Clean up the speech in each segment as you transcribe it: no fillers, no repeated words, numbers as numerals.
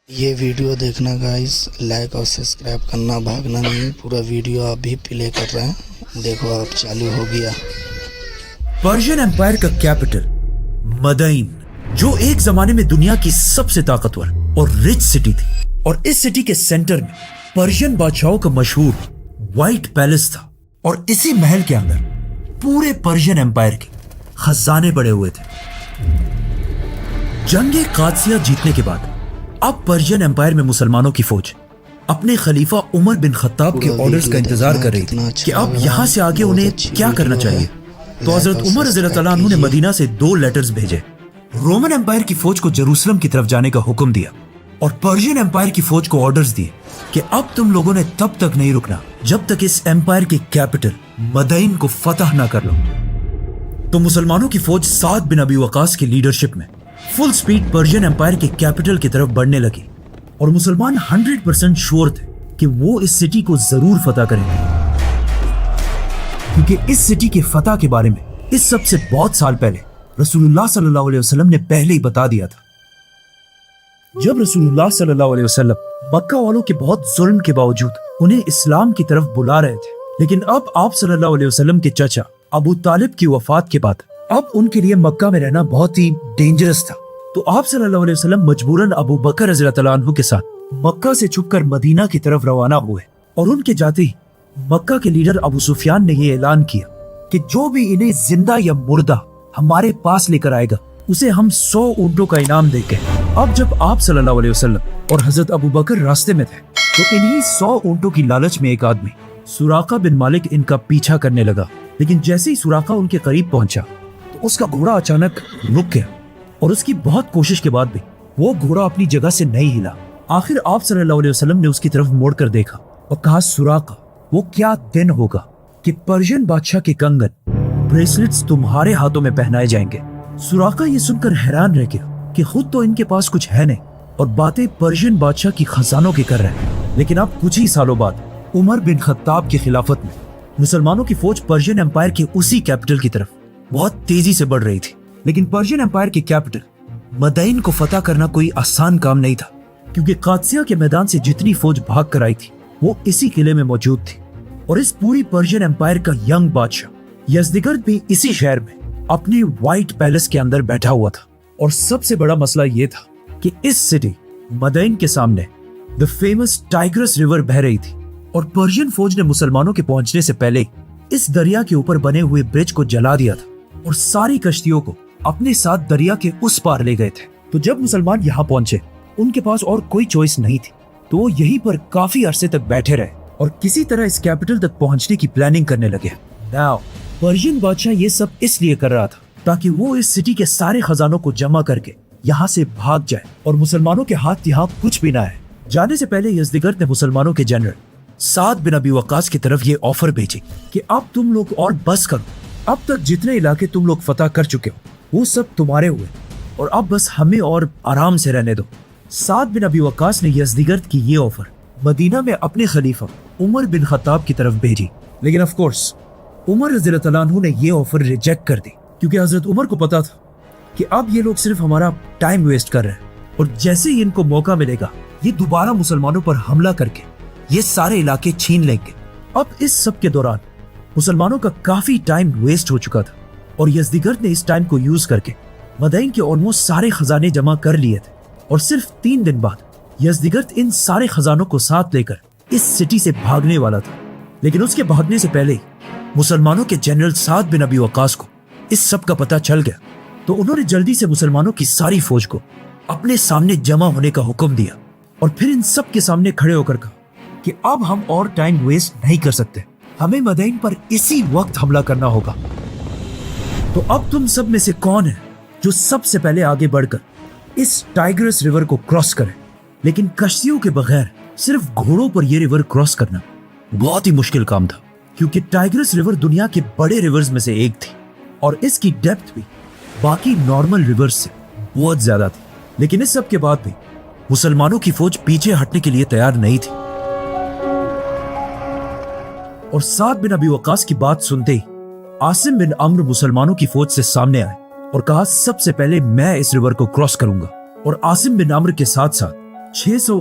یہ ویڈیو دیکھنا guys, like اور سبسکرائب کرنا بھاگنا نہیں، پورا ویڈیو آپ بھی پلے کر رہے ہیں، دیکھو آپ چالو ہو گیا۔ پرشین امپائر کا کیپٹل مدائن، جو ایک زمانے میں دنیا کی سب سے طاقتور اور رچ سٹی تھی، اور اس سٹی کے سینٹر میں پرشین بادشاہوں کا مشہور وائٹ پیلس تھا، اور اسی محل کے اندر پورے پرشین امپائر کے خزانے پڑے ہوئے تھے۔ جنگ قادسیہ جیتنے کے بعد اب پرشین امپائر میں مسلمانوں کی فوج اپنے خلیفہ عمر بن خطاب کے آرڈرز کا انتظار کر رہی تھی کہ اب یہاں سے آگے انہیں کیا کرنا چاہیے۔ تو حضرت عمر رضی اللہ عنہ نے مدینہ سے 2 لیٹرز بھیجے، رومن امپائر کی فوج کو جروسلم کی طرف جانے کا حکم دیا، اور پرشین امپائر کی فوج کو آرڈرز دیے کہ اب تم لوگوں نے تب تک نہیں رکنا جب تک اس امپائر کے کیپٹل مدائن کو فتح نہ کر لو۔ تو مسلمانوں کی فوج سعد بن ابی وقاص کی لیڈرشپ میں فل سپیڈ پرشین امپائر کے کیپٹل کی طرف بڑھنے لگی، اور مسلمان 100% شور تھے کہ وہ اس سٹی کو ضرور فتح کریں گے، کیونکہ اس سٹی کے فتح کے بارے میں اس سب سے بہت سال پہلے رسول اللہ صلی اللہ علیہ وسلم نے پہلے ہی بتا دیا تھا۔ جب رسول اللہ صلی اللہ علیہ وسلم مکہ والوں کے بہت ظلم کے باوجود انہیں اسلام کی طرف بلا رہے تھے، لیکن اب آپ صلی اللہ علیہ وسلم کے چچا ابو طالب کی وفات کے بعد اب ان کے لیے مکہ میں رہنا بہت ہی ڈینجرس تھا، تو آپ صلی اللہ علیہ وسلم مجبوراً ابو بکر رضی اللہ عنہ کے ساتھ مکہ سے چھپ کر مدینہ کی طرف روانہ ہوئے، اور ان کے جاتے ہی مکہ کے لیڈر ابو سفیان نے یہ اعلان کیا کہ جو بھی انہیں زندہ یا مردہ ہمارے پاس لے کر آئے گا اسے ہم 100 اونٹوں کا انعام دیں گے۔ اب جب آپ صلی اللہ علیہ وسلم اور حضرت ابو بکر راستے میں تھے تو انہی 100 اونٹوں کی لالچ میں ایک آدمی سراقہ بن مالک ان کا پیچھا کرنے لگا، لیکن جیسے ہی سراقہ ان کے قریب پہنچا تو اس کا گھوڑا اچانک رک گیا، اور اس کی بہت کوشش کے بعد بھی وہ گھوڑا اپنی جگہ سے نہیں ہلا۔ آخر آپ صلی اللہ علیہ وسلم نے اس کی طرف موڑ کر دیکھا اور کہا، سراقہ، وہ کیا دن ہوگا کہ پرشین بادشاہ کے کنگن بریسلٹس تمہارے ہاتھوں میں پہنائے جائیں گے۔ سراقہ یہ سن کر حیران رہ گیا کہ خود تو ان کے پاس کچھ ہے نہیں، اور باتیں پرشین بادشاہ کی خزانوں کی کر رہے ہیں، لیکن اب کچھ ہی سالوں بعد عمر بن خطاب کی خلافت میں مسلمانوں کی فوج پرشین امپائر کے اسی کیپٹل کی طرف بہت تیزی سے بڑھ رہی تھی، لیکن پرشین امپائر کے کیپٹل مدائن کو فتح کرنا کوئی آسان کام نہیں تھا، کیونکہ قادسیہ کے میدان سے جتنی فوج بھاگ کر آئی تھی وہ اسی قلعے میں موجود تھی، اور اس پوری پرشین امپائر کا ینگ بادشاہ یزدگرد بھی اسی شہر میں اپنے وائٹ پیلس کے اندر بیٹھا ہوا تھا۔ اور سب سے بڑا مسئلہ یہ تھا کہ اس سٹی مدائن کے سامنے دی فیمس ٹائگرس ریور بہہ رہی تھی، اور پرشین فوج نے مسلمانوں کے پہنچنے سے پہلے اس دریا کے اوپر بنے ہوئے برج کو جلا دیا تھا، اور ساری کشتیوں کو اپنے ساتھ دریا کے اس پار لے گئے تھے۔ تو جب مسلمان یہاں پہنچے ان کے پاس اور کوئی چوائس نہیں تھی، تو وہ یہیں پر کافی عرصے تک بیٹھے رہے اور کسی طرح اس کیپٹل تک پہنچنے کی پلاننگ کرنے لگے۔ ناؤ پرشین بادشاہ یہ سب اس لیے کر رہا تھا تاکہ وہ اس سٹی کے سارے خزانوں کو جمع کر کے یہاں سے بھاگ جائے، اور مسلمانوں کے ہاتھ یہاں کچھ بھی نہ ہے۔ جانے سے پہلے یزدگرد نے مسلمانوں کے جنرل سعد بن ابی وقاص کی طرف یہ آفر بھیجی کہ اب تم لوگ اور بس کرو، اب تک جتنے علاقے تم لوگ فتح کر چکے ہو وہ سب تمہارے ہوئے، اور اب بس ہمیں اور آرام سے رہنے دو۔ سعد بن ابی وقاص نے یزدگرد کی یہ آفر مدینہ میں اپنے خلیفہ عمر بن خطاب کی طرف بھیجی، لیکن آف کورس عمر رضی اللہ عنہ نے یہ آفر ریجیکٹ کر دی، کیونکہ حضرت عمر کو پتا تھا کہ اب یہ لوگ صرف ہمارا ٹائم ویسٹ کر رہے ہیں، اور جیسے ہی ان کو موقع ملے گا یہ دوبارہ مسلمانوں پر حملہ کر کے یہ سارے علاقے چھین لیں گے۔ اب اس سب کے دوران مسلمانوں کا کافی ٹائم ویسٹ ہو چکا تھا، اور یزدگرد نے اس ٹائم کو یوز کر کے مدائن کے آلموسٹ سارے خزانے جمع کر لیے تھے، اور صرف 3 دن بعد یزدگرد ان سارے خزانوں کو ساتھ لے کر اس سٹی سے بھاگنے والا تھا۔ لیکن اس کے بھاگنے سے پہلے مسلمانوں کے جنرل سعد بن ابی وقاص کو اس سب کا پتہ چل گیا، تو انہوں نے جلدی سے مسلمانوں کی ساری فوج کو اپنے سامنے جمع ہونے کا حکم دیا، اور پھر ان سب کے سامنے کھڑے ہو کر کہا کہ اب ہم اور ٹائم ویسٹ نہیں کر سکتے، ہمیں مدائن پر اسی وقت حملہ کرنا ہوگا۔ تو اب تم سب میں سے کون ہے جو سب سے پہلے آگے بڑھ کر اس ٹائگرس ریور کو کراس کرے؟ لیکن کشتیوں کے بغیر صرف گھوڑوں پر یہ ریور کراس کرنا بہت ہی مشکل کام تھا، کیونکہ ٹائگرس ریور دنیا کے بڑے ریورز میں سے ایک تھی، اور اس کی ڈیپتھ بھی باقی نارمل ریورز سے بہت زیادہ تھی۔ لیکن اس سب کے بعد بھی مسلمانوں کی فوج پیچھے ہٹنے کے لیے تیار نہیں تھی، اور سعد بن ابی وقاص کی بات سنتے ہی عاصم بن عمرو مسلمانوں کی فوج سے سامنے آئے اور کہا، سب سے پہلے میں اس ریور کو کراس کروں گا، اور عاصم بن عمرو کے ساتھ ساتھ 600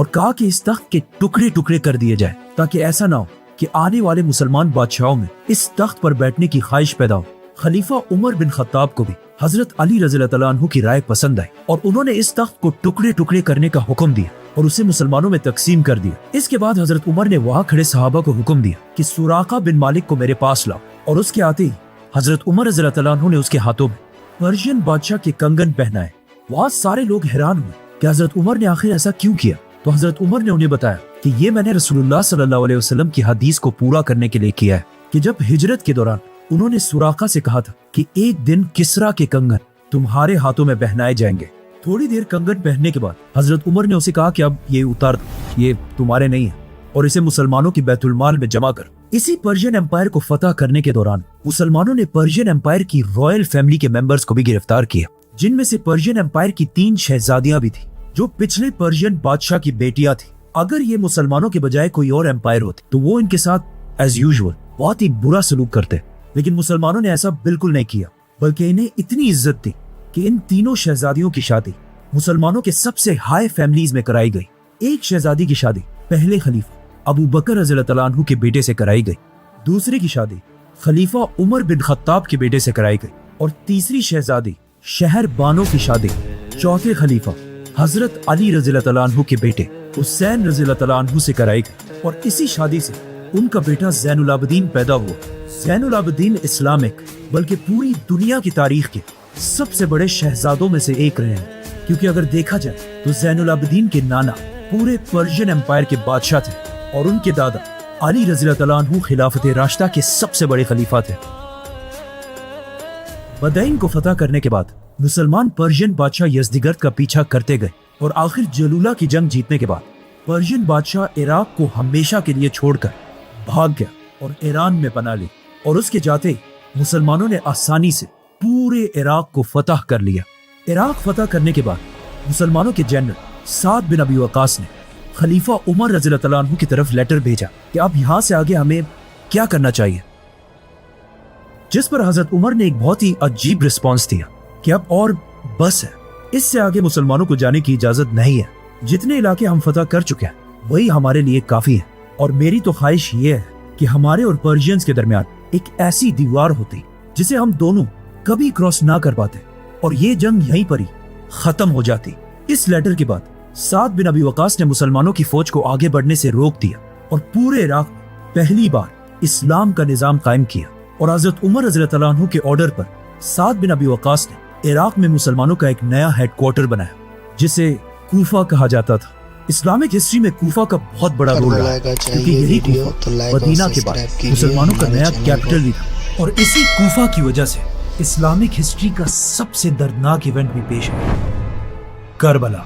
اور کہا کہ اس تخت کے ٹکڑے ٹکڑے کر دیے جائے تاکہ ایسا نہ ہو کہ آنے والے مسلمان بادشاہوں میں اس تخت پر بیٹھنے کی خواہش پیدا ہو۔ خلیفہ عمر بن خطاب کو بھی حضرت علی رضی اللہ تعالیٰ عنہ کی رائے پسند آئی اور انہوں نے اس تخت کو ٹکڑے ٹکڑے کرنے کا حکم دیا اور اسے مسلمانوں میں تقسیم کر دیا۔ اس کے بعد حضرت عمر نے وہاں کھڑے صحابہ کو حکم دیا کہ سراقہ بن مالک کو میرے پاس لاؤ، اور اس کے آتے ہی حضرت عمر رضی اللہ تعالیٰ عنہ نے اس کے ہاتھوں میں پرشین بادشاہ کے کنگن پہنائے۔ وہاں سارے لوگ حیران ہوئے کہ حضرت عمر نے آخر ایسا کیوں کیا، تو حضرت عمر نے انہیں بتایا کہ یہ میں نے رسول اللہ صلی اللہ علیہ وسلم کی حدیث کو پورا کرنے کے لیے کیا ہے کہ جب ہجرت کے دوران انہوں نے سراقہ سے کہا تھا کہ ایک دن کسرا کے کنگن تمہارے ہاتھوں میں پہنائے جائیں گے۔ تھوڑی دیر کنگن پہننے کے بعد حضرت عمر نے اسے کہا کہ اب یہ اتار دو، یہ تمہارے نہیں ہے، اور اسے مسلمانوں کی بیت المال میں جمع کر۔ اسی پرشین امپائر کو فتح کرنے کے دوران مسلمانوں نے پرشین امپائر کی رائل فیملی کے ممبرز کو بھی گرفتار کیا، جن میں سے پرشین امپائر کی 3 شہزادیاں بھی تھیں جو پچھلے پرشین بادشاہ کی بیٹیاں تھیں۔ اگر یہ مسلمانوں کے بجائے کوئی اور امپائر ہوتے تو وہ ان کے ساتھ ایز یوزول بہت ہی برا سلوک کرتے، لیکن مسلمانوں نے ایسا بالکل نہیں کیا، بلکہ انہیں اتنی عزت دی کہ ان تینوں شہزادیوں کی شادی مسلمانوں کے سب سے ہائی فیملیز میں کرائی گئی۔ ایک شہزادی کی شادی پہلے خلیفہ ابو بکر رضی اللہ تعالیٰ عنہ کے بیٹے سے کرائی گئی، دوسری کی شادی خلیفہ عمر بن خطاب کے بیٹے سے کرائی گئی، اور تیسری شہزادی شہر بانو کی شادی چوتھے خلیفہ حضرت علی رضی اللہ تعالیٰ عنہ کے بیٹے حسین رضی اللہ تعالیٰ عنہ سے کرائی گئی، اور اسی شادی سے ان کا بیٹا زین العابدین پیدا ہوا۔ زین العابدین اسلامک بلکہ پوری دنیا کی تاریخ کے سب سے بڑے شہزادوں میں سے ایک رہے ہیں، کیونکہ اگر دیکھا جائے تو زین العابدین کے نانا پورے پرشین امپائر کے بادشاہ تھے، اور ان کے دادا علی رضی اللہ تعالیٰ عنہ خلافت راشدہ کے سب سے بڑے خلیفہ تھے۔ مدائن کو فتح کرنے کے بعد مسلمان پرشین بادشاہ یزدگرد کا پیچھا کرتے گئے، اور آخر جلولہ کی جنگ جیتنے کے بعد پرشین بادشاہ عراق کو ہمیشہ کے لیے چھوڑ کر بھاگ گیا اور ایران میں پناہ لی، اور اس کے جاتے ہی مسلمانوں نے آسانی سے پورے عراق کو فتح کر لیا۔ عراق فتح کرنے کے بعد مسلمانوں کے جنرل سعد بن ابی وقاص نے خلیفہ عمر رضی اللہ تعالیٰ عنہ کی طرف لیٹر بھیجا کہ اب یہاں سے آگے ہمیں کیا کرنا چاہیے، جس پر حضرت عمر نے ایک بہت ہی عجیب رسپانس دیا کہ اب اور بس ہے، اس سے آگے مسلمانوں کو جانے کی اجازت نہیں ہے، جتنے علاقے ہم فتح کر چکے ہیں وہی ہمارے لیے کافی ہے، اور میری تو خواہش یہ ہے کہ ہمارے اور پرشینز کے درمیان ایک ایسی دیوار ہوتی جسے ہم دونوں کبھی کراس نہ کر پاتے، اور یہ جنگ یہیں پر ہی ختم ہو جاتی۔ اس لیٹر کے بعد سعد بن ابی وقاص نے مسلمانوں کی فوج کو آگے بڑھنے سے روک دیا، اور پورے عراق میں پہلی بار اسلام کا نظام قائم کیا، اور حضرت عمر رضی اللہ تعالیٰ عنہ کے آرڈر پر سعد بن ابی وقاص نے عراق میں مسلمانوں کا ایک نیا ہیڈ کوارٹر بنایا جسے کوفہ کہا جاتا تھا۔ اسلامک ہسٹری میں کوفہ کا بہت بڑا رول رہا ہے، کیونکہ یہی کوفہ مدینہ کے بعد مسلمانوں کا نیا کیپٹل بھی تھا، اور اسی کوفہ کی وجہ سے اسلامک ہسٹری کا سب سے دردناک ایونٹ بھی پیش ہے، کربلا۔